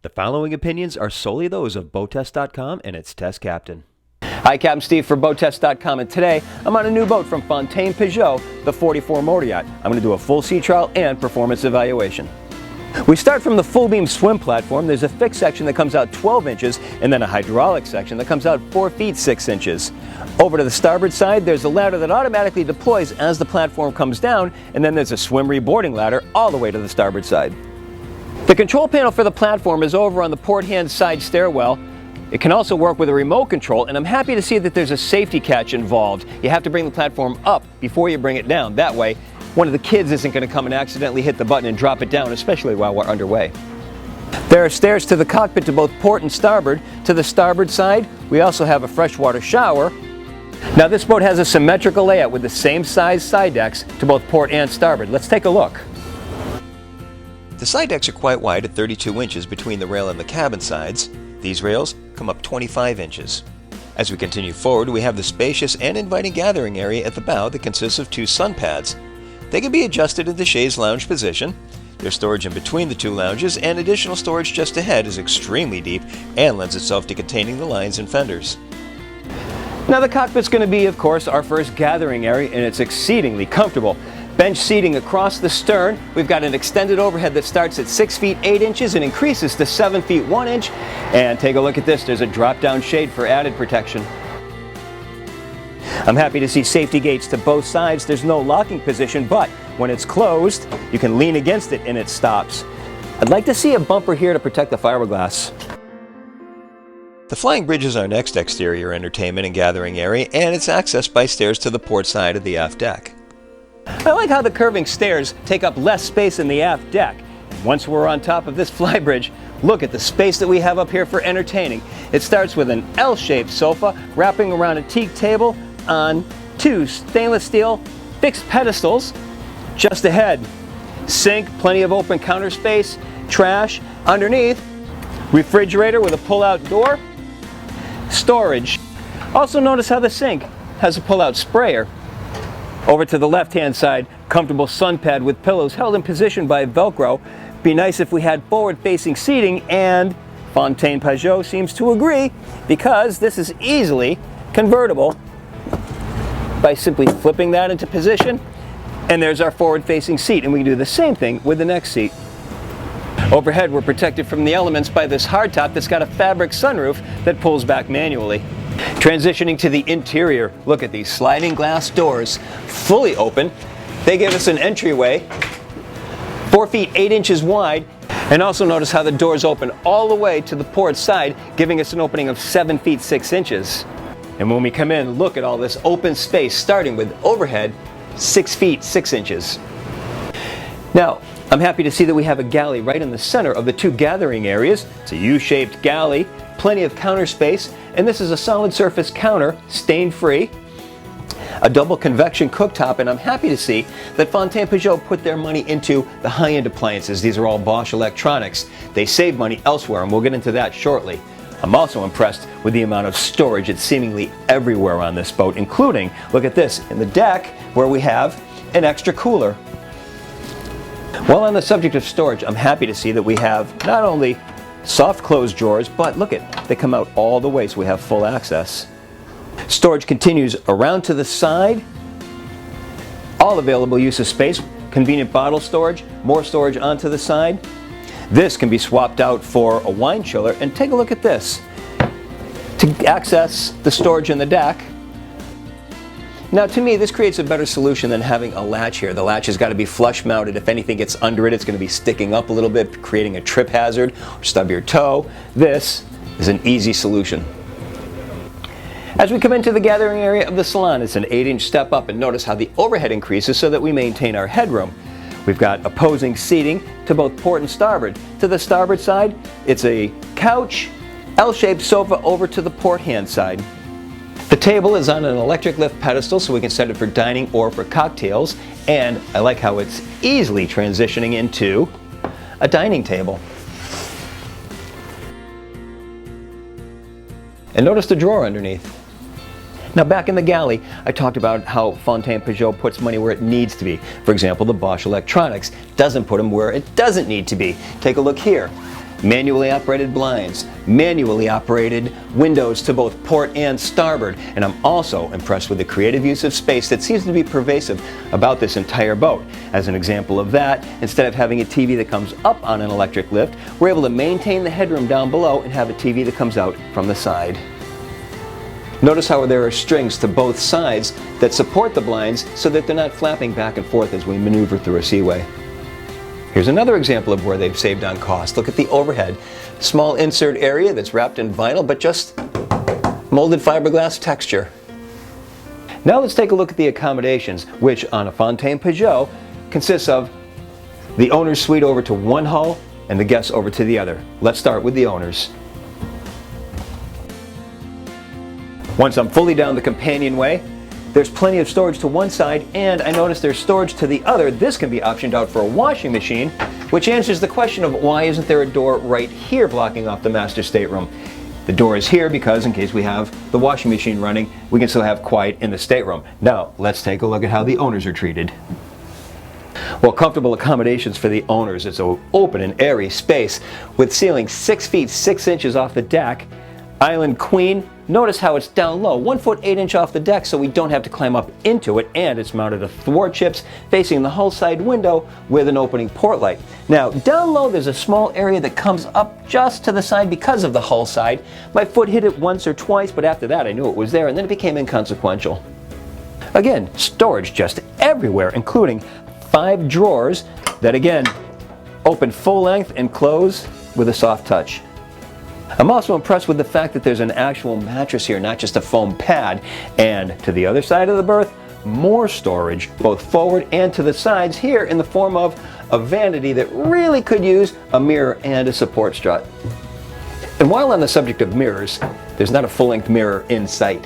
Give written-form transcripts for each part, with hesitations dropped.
The following opinions are solely those of BoatTEST.com and its test captain. Hi, Captain Steve for BoatTEST.com, and today I'm on a new boat from Fountaine Pajot, the 44 motor yacht. I'm going to do a full sea trial and performance evaluation. We start from the full beam swim platform. There's a fixed section that comes out 12 inches and then a hydraulic section that comes out 4 feet 6 inches. Over to the starboard side, there's a ladder that automatically deploys as the platform comes down, and then there's a swim reboarding ladder all the way to the starboard side. The control panel for the platform is over on the port hand side stairwell. It can also work with a remote control, and I'm happy to see that there's a safety catch involved. You have to bring the platform up before you bring it down. That way, one of the kids isn't going to come and accidentally hit the button and drop it down, especially while we're underway. There are stairs to the cockpit to both port and starboard. To the starboard side, we also have a freshwater shower. Now this boat has a symmetrical layout with the same size side decks to both port and starboard. Let's take a look. The side decks are quite wide at 32 inches between the rail and the cabin sides. These rails come up 25 inches. As we continue forward, we have the spacious and inviting gathering area at the bow that consists of 2 sun pads. They can be adjusted in the chaise lounge position. There's storage in between the 2 lounges, and additional storage just ahead is extremely deep and lends itself to containing the lines and fenders. Now the cockpit's going to be, of course, our first gathering area, and it's exceedingly comfortable. Bench seating across the stern. We've got an extended overhead that starts at 6 feet 8 inches and increases to 7 feet 1 inch. And take a look at this. There's a drop-down shade for added protection. I'm happy to see safety gates to both sides. There's no locking position, but when it's closed, you can lean against it and it stops. I'd like to see a bumper here to protect the fiberglass. The flying bridge is our next exterior entertainment and gathering area, and it's accessed by stairs to the port side of the aft deck. I like how the curving stairs take up less space in the aft deck. Once we're on top of this flybridge, look at the space that we have up here for entertaining. It starts with an L-shaped sofa wrapping around a teak table on 2 stainless steel fixed pedestals. Just ahead, sink, plenty of open counter space, trash. Underneath, refrigerator with a pull-out door, storage. Also notice how the sink has a pull-out sprayer. Over to the left-hand side, comfortable sun pad with pillows held in position by Velcro. Be nice if we had forward-facing seating, and Fountaine Pajot seems to agree, because this is easily convertible by simply flipping that into position, and there's our forward-facing seat, and we can do the same thing with the next seat. Overhead, we're protected from the elements by this hardtop that's got a fabric sunroof that pulls back manually. Transitioning to the interior, look at these sliding glass doors, fully open. They give us an entryway, 4 feet 8 inches wide, and also notice how the doors open all the way to the port side, giving us an opening of 7 feet 6 inches. And when we come in, look at all this open space, starting with overhead 6 feet 6 inches. Now, I'm happy to see that we have a galley right in the center of the 2 gathering areas. It's a U-shaped galley, plenty of counter space, and this is a solid surface counter, stain-free. A double convection cooktop, and I'm happy to see that Fountaine Pajot put their money into the high-end appliances. These are all Bosch electronics. They save money elsewhere, and we'll get into that shortly. I'm also impressed with the amount of storage. It's seemingly everywhere on this boat, including, look at this, in the deck where we have an extra cooler. While on the subject of storage, I'm happy to see that we have not only soft close drawers, but look at, they come out all the way, so we have full access. Storage continues around to the side. All available use of space. Convenient bottle storage, more storage onto the side. This can be swapped out for a wine chiller, and take a look at this. To access the storage in the deck. Now to me, this creates a better solution than having a latch here. The latch has got to be flush mounted. If anything gets under it, it's going to be sticking up a little bit, creating a trip hazard or stub your toe. This is an easy solution. As we come into the gathering area of the salon, it's an 8-inch step up, and notice how the overhead increases so that we maintain our headroom. We've got opposing seating to both port and starboard. To the starboard side, it's a couch, L-shaped sofa over to the port hand side. The table is on an electric lift pedestal, so we can set it for dining or for cocktails, and I like how it's easily transitioning into a dining table. And notice the drawer underneath. Now back in the galley, I talked about how Fountaine Pajot puts money where it needs to be. For example, the Bosch electronics doesn't put them where it doesn't need to be. Take a look here. manually operated blinds, manually operated windows to both port and starboard, and I'm also impressed with the creative use of space that seems to be pervasive about this entire boat. As an example of that, instead of having a TV that comes up on an electric lift, we're able to maintain the headroom down below and have a TV that comes out from the side. Notice how there are strings to both sides that support the blinds so that they're not flapping back and forth as we maneuver through a seaway. Here's another example of where they've saved on cost. Look at the overhead. Small insert area that's wrapped in vinyl, but just molded fiberglass texture. Now let's take a look at the accommodations, which on a Fountaine Pajot consists of the owner's suite over to one hull and the guests over to the other. Let's start with the owners. Once I'm fully down the companionway, there's plenty of storage to one side, and I notice there's storage to the other. This can be optioned out for a washing machine, which answers the question of why isn't there a door right here blocking off the master stateroom. The door is here because in case we have the washing machine running, we can still have quiet in the stateroom. Now, let's take a look at how the owners are treated. Well, comfortable accommodations for the owners. It's an open and airy space with ceiling 6 feet 6 inches off the deck. Island queen. Notice how it's down low, 1 foot 8 inch off the deck, so we don't have to climb up into it, and it's mounted to thwart chips facing the hull side window with an opening port light. Now down low there's a small area that comes up just to the side because of the hull side. My foot hit it once or twice, but after that I knew it was there, and then it became inconsequential. Again, storage just everywhere, including 5 drawers that again open full length and close with a soft touch. I'm also impressed with the fact that there's an actual mattress here, not just a foam pad. And to the other side of the berth, more storage, both forward and to the sides here in the form of a vanity that really could use a mirror and a support strut. And while on the subject of mirrors, there's not a full-length mirror in sight.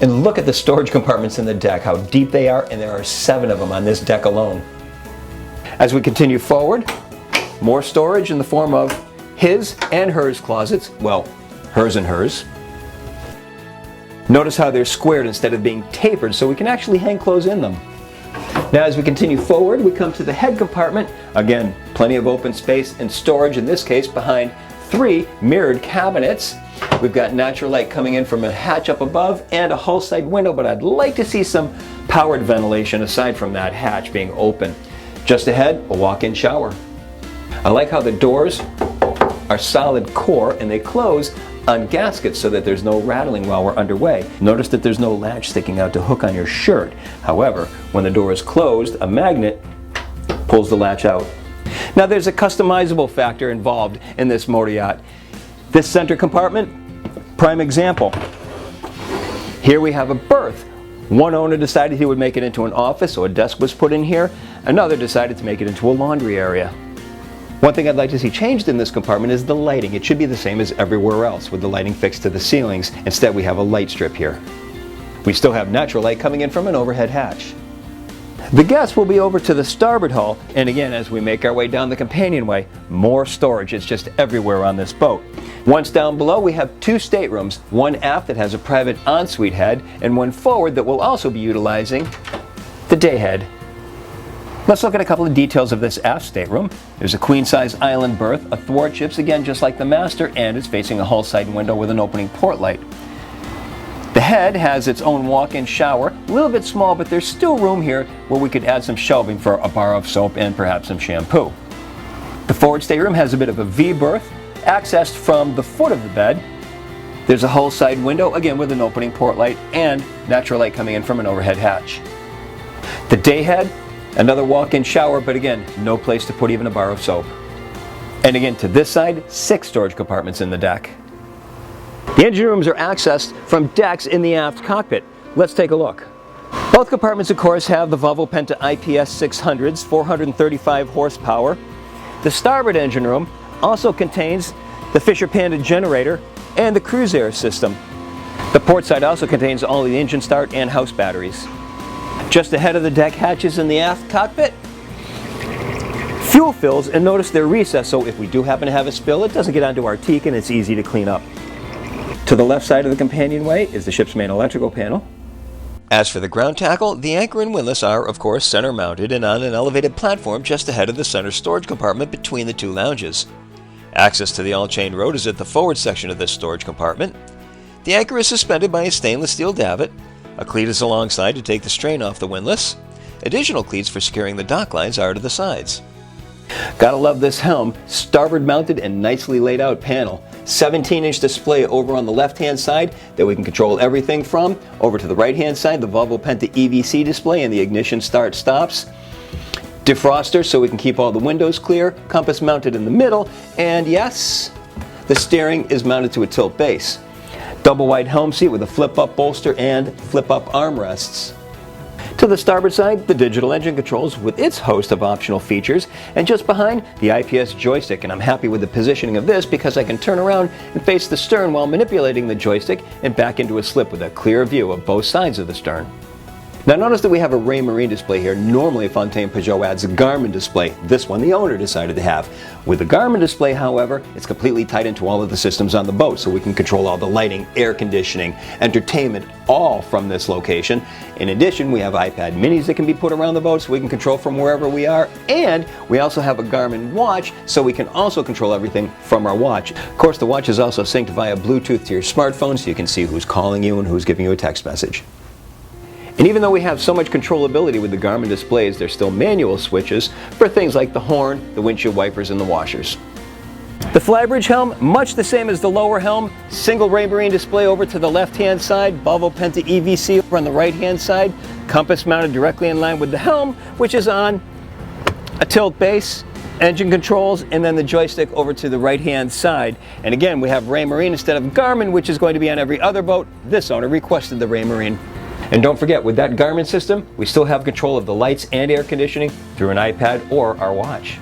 And look at the storage compartments in the deck, how deep they are, and there are 7 of them on this deck alone. As we continue forward, more storage in the form of his and hers closets, well, hers and hers. Notice how they're squared instead of being tapered, so we can actually hang clothes in them. Now as we continue forward, we come to the head compartment. Again, plenty of open space and storage, in this case behind 3 mirrored cabinets. We've got natural light coming in from a hatch up above and a hull side window, but I'd like to see some powered ventilation aside from that hatch being open. Just ahead, a walk-in shower. I like how the doors are solid core and they close on gaskets so that there's no rattling while we're underway. Notice that there's no latch sticking out to hook on your shirt. However, when the door is closed, a magnet pulls the latch out. Now there's a customizable factor involved in this motor yacht. This center compartment, prime example. Here we have a berth. One owner decided he would make it into an office, so a desk was put in here. Another decided to make it into a laundry area. One thing I'd like to see changed in this compartment is the lighting. It should be the same as everywhere else with the lighting fixed to the ceilings. Instead we have a light strip here. We still have natural light coming in from an overhead hatch. The guests will be over to the starboard hull, and again as we make our way down the companionway, more storage is just everywhere on this boat. Once down below we have 2 staterooms, one aft that has a private ensuite head and one forward that will also be utilizing the day head. Let's look at a couple of details of this aft stateroom. There's a queen-size island berth, a thwart chips again just like the master, and it's facing a hull side window with an opening port light. The head has its own walk-in shower, a little bit small, but there's still room here where we could add some shelving for a bar of soap and perhaps some shampoo. The forward stateroom has a bit of a V berth, accessed from the foot of the bed. There's a hull side window, again with an opening port light and natural light coming in from an overhead hatch. The day head, another walk-in shower, but again, no place to put even a bar of soap. And again, to this side, 6 storage compartments in the deck. The engine rooms are accessed from decks in the aft cockpit. Let's take a look. Both compartments, of course, have the Volvo Penta IPS 600s, 435 horsepower. The starboard engine room also contains the Fisher Panda generator and the cruise air system. The port side also contains all the engine start and house batteries. Just ahead of the deck hatches in the aft cockpit, fuel fills, and notice they're recessed, so if we do happen to have a spill, it doesn't get onto our teak and it's easy to clean up. To the left side of the companionway is the ship's main electrical panel. As for the ground tackle, the anchor and windlass are, of course, center mounted and on an elevated platform just ahead of the center storage compartment between the 2 lounges. Access to the all-chain road is at the forward section of this storage compartment. The anchor is suspended by a stainless steel davit. A cleat is alongside to take the strain off the windlass. Additional cleats for securing the dock lines are to the sides. Gotta love this helm. Starboard mounted and nicely laid out panel. 17-inch display over on the left-hand side that we can control everything from. Over to the right-hand side, the Volvo Penta EVC display and the ignition start stops. Defroster so we can keep all the windows clear. Compass mounted in the middle. And yes, the steering is mounted to a tilt base. Double wide helm seat with a flip-up bolster and flip-up armrests. To the starboard side, the digital engine controls with its host of optional features, and just behind, the IPS joystick, and I'm happy with the positioning of this because I can turn around and face the stern while manipulating the joystick and back into a slip with a clear view of both sides of the stern. Now notice that we have a Raymarine display here. Normally Fountaine Pajot adds a Garmin display. This one the owner decided to have. With the Garmin display, however, it's completely tied into all of the systems on the boat, so we can control all the lighting, air conditioning, entertainment, all from this location. In addition, we have iPad minis that can be put around the boat so we can control from wherever we are, and we also have a Garmin watch so we can also control everything from our watch. Of course, the watch is also synced via Bluetooth to your smartphone so you can see who's calling you and who's giving you a text message. And even though we have so much controllability with the Garmin displays, there's still manual switches for things like the horn, the windshield wipers, and the washers. The Flybridge Helm, much the same as the lower helm, single Raymarine display over to the left-hand side, Volvo Penta EVC over on the right-hand side, compass mounted directly in line with the helm, which is on a tilt base, engine controls, and then the joystick over to the right-hand side. And again, we have Raymarine instead of Garmin, which is going to be on every other boat. This owner requested the Raymarine. And don't forget, with that Garmin system, we still have control of the lights and air conditioning through an iPad or our watch.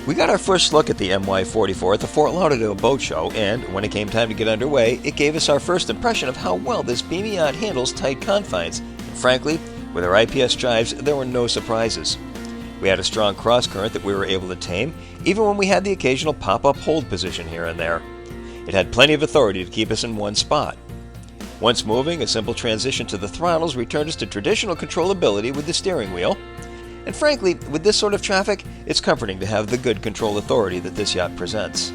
We got our first look at the MY44 at the Fort Lauderdale Boat Show, and when it came time to get underway, it gave us our first impression of how well this beamy yacht handles tight confines. And frankly, with our IPS drives, there were no surprises. We had a strong cross current that we were able to tame, even when we had the occasional pop-up hold position here and there. It had plenty of authority to keep us in one spot. Once moving, a simple transition to the throttles returned us to traditional controllability with the steering wheel. And frankly, with this sort of traffic, it's comforting to have the good control authority that this yacht presents.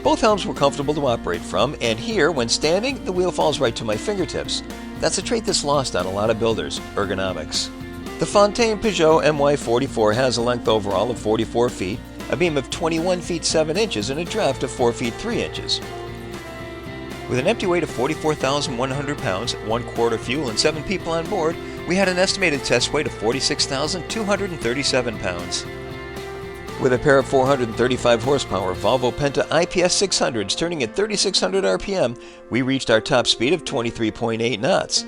Both helms were comfortable to operate from, and here, when standing, the wheel falls right to my fingertips. That's a trait that's lost on a lot of builders, ergonomics. The Fountaine Pajot MY44 has a length overall of 44 feet, a beam of 21 feet 7 inches, and a draft of 4 feet 3 inches. With an empty weight of 44,100 pounds, 1/4 fuel, and 7 people on board, we had an estimated test weight of 46,237 pounds. With a pair of 435 horsepower Volvo Penta IPS 600s turning at 3,600 RPM, we reached our top speed of 23.8 knots.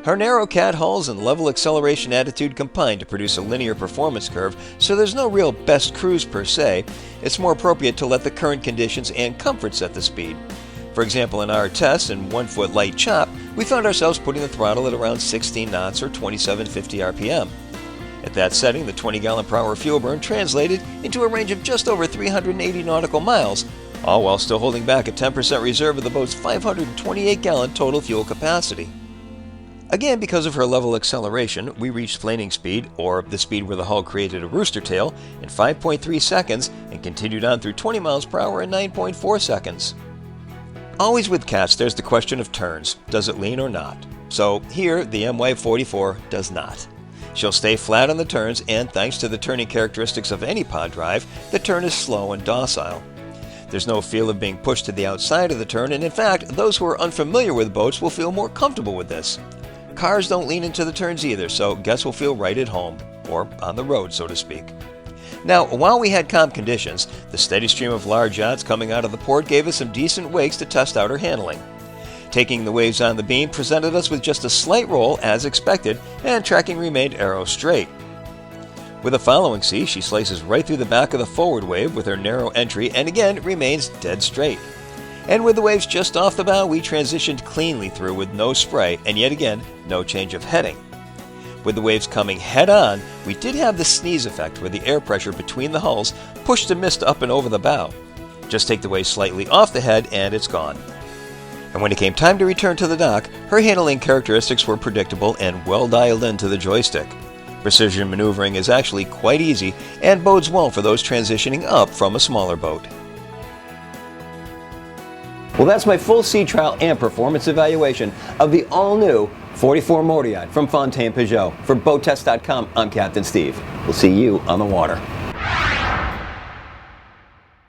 Our narrow cat hulls and level acceleration attitude combine to produce a linear performance curve, so there's no real best cruise per se. It's more appropriate to let the current conditions and comfort set the speed. For example, in our tests in 1 foot light chop, we found ourselves putting the throttle at around 16 knots or 2750 RPM. At that setting, the 20 gallon per hour fuel burn translated into a range of just over 380 nautical miles, all while still holding back a 10% reserve of the boat's 528 gallon total fuel capacity. Again, because of her level acceleration, we reached planing speed, or the speed where the hull created a rooster tail, in 5.3 seconds and continued on through 20 miles per hour in 9.4 seconds. Always with cats, there's the question of turns. Does it lean or not? So here, the MY44 does not. She'll stay flat on the turns, and thanks to the turning characteristics of any pod drive, the turn is slow and docile. There's no feel of being pushed to the outside of the turn, and in fact, those who are unfamiliar with boats will feel more comfortable with this. Cars don't lean into the turns either, so guests will feel right at home, or on the road, so to speak. Now, while we had calm conditions, the steady stream of large yachts coming out of the port gave us some decent wakes to test out her handling. Taking the waves on the beam presented us with just a slight roll as expected, and tracking remained arrow straight. With a following sea, she slices right through the back of the forward wave with her narrow entry and again remains dead straight. And with the waves just off the bow, we transitioned cleanly through with no spray and yet again, no change of heading. With the waves coming head-on, we did have the sneeze effect where the air pressure between the hulls pushed the mist up and over the bow. Just take the wave slightly off the head and it's gone. And when it came time to return to the dock, her handling characteristics were predictable and well dialed into the joystick. Precision maneuvering is actually quite easy and bodes well for those transitioning up from a smaller boat. Well, that's my full sea trial and performance evaluation of the all-new 44 motor yacht from Fountaine Pajot. For BoatTEST.com, I'm Captain Steve. We'll see you on the water.